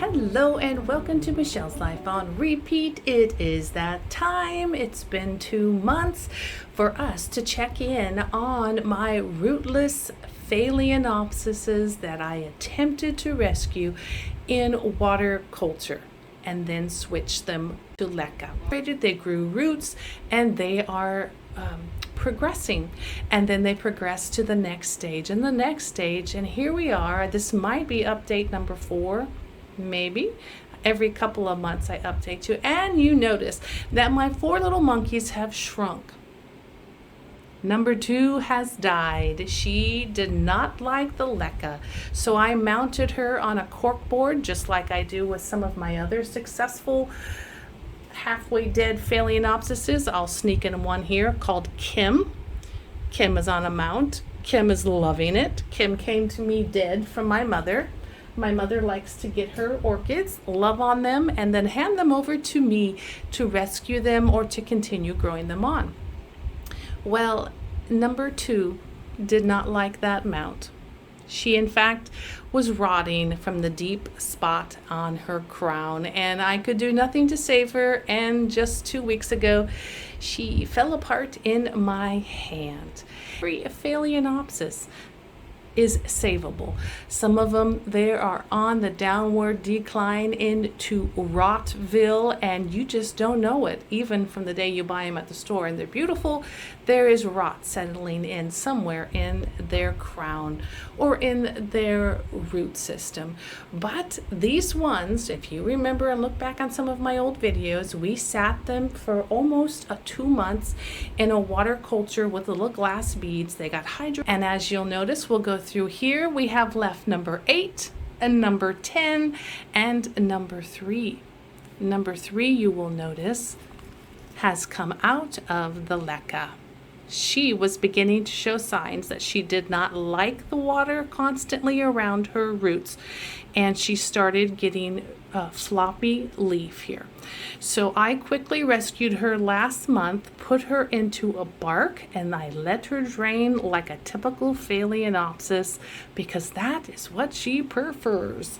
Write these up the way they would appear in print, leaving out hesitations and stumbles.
Hello and welcome to Michelle's Life on Repeat. It is that time. It's been 2 months for us to check in on my rootless Phalaenopsises that I attempted to rescue in water culture and then switch them to leca. They grew roots and they are progressing, and then they progress to the next stage and the next stage, and here we are. This might be update number 4, maybe. Every couple of months I update you, and you notice that my 4 little monkeys have shrunk. Number 2 has died. She did not like the leca, so I mounted her on a cork board, just like I do with some of my other successful halfway dead Phalaenopsises. I'll sneak in one here called Kim. Kim is on a mount. Kim is loving it. Kim came to me dead from my mother. My mother likes to get her orchids, love on them, and then hand them over to me to rescue them or to continue growing them on. Well, number 2 did not like that mount. She, in fact, was rotting from the deep spot on her crown, and I could do nothing to save her, and just 2 weeks ago, she fell apart in my hand. Every Phalaenopsis is savable. Some of them, they are on the downward decline into Rotville, and you just don't know it, even from the day you buy them at the store. And they're beautiful. There is rot settling in somewhere in their crown or in their root system. But these ones, if you remember and look back on some of my old videos, we sat them for almost 2 months in a water culture with little glass beads. They got hydro, and as you'll notice, we'll go through here. We have left number 8 and number 10 and number 3. Number 3, you will notice, has come out of the leca. She was beginning to show signs that she did not like the water constantly around her roots, and she started getting a floppy leaf here. So I quickly rescued her last month, put her into a bark, and I let her drain like a typical Phalaenopsis because that is what she prefers.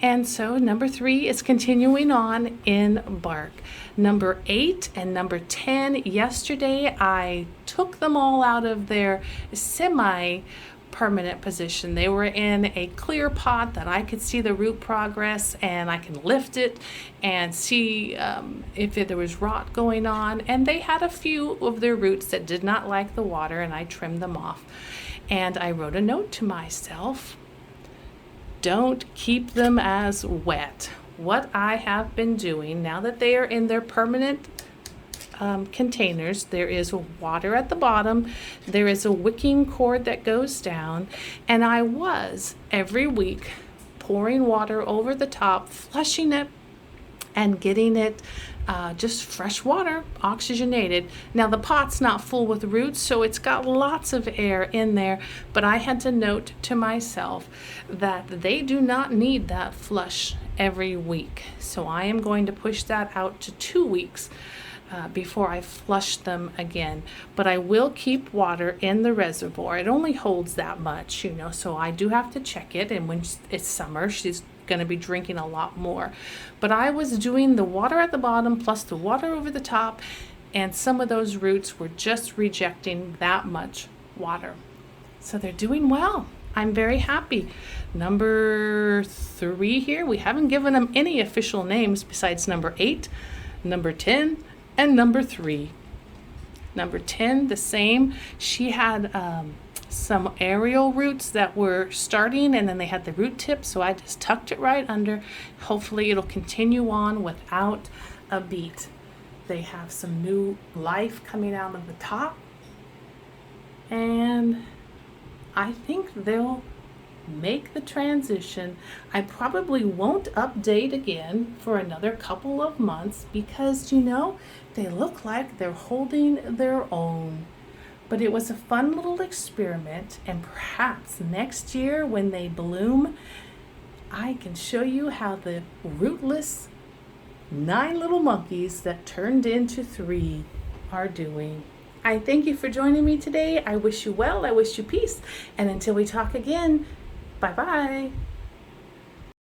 And so number 3 is continuing on in bark. Number 8 and number 10, yesterday I took them all out of their semi-permanent position. They were in a clear pot that I could see the root progress, and I can lift it and see if there was rot going on. And they had a few of their roots that did not like the water, and I trimmed them off. And I wrote a note to myself: don't keep them as wet. What I have been doing, now that they are in their permanent containers, there is water at the bottom, there is a wicking cord that goes down, and I was every week pouring water over the top, flushing it, and getting it just fresh water, oxygenated. Now the pot's not full with roots, so it's got lots of air in there, but I had to note to myself that they do not need that flush every week. So I am going to push that out to 2 weeks before I flush them again. But I will keep water in the reservoir. It only holds that much, so I do have to check it, and when it's summer, she's going to be drinking a lot more. But I was doing the water at the bottom plus the water over the top, and some of those roots were just rejecting that much water. So they're doing well. I'm very happy. Number 3 here, we haven't given them any official names besides number 8, number 10, and number 3. Number 10, the same. She had some aerial roots that were starting, and then they had the root tip, so I just tucked it right under. Hopefully it'll continue on without a beat. They have some new life coming out of the top, and I think they'll make the transition. I probably won't update again for another couple of months because they look like they're holding their own. But it was a fun little experiment, and perhaps next year when they bloom, I can show you how the rootless 9 little monkeys that turned into 3 are doing. I thank you for joining me today. I wish you well. I wish you peace. And until we talk again, bye-bye.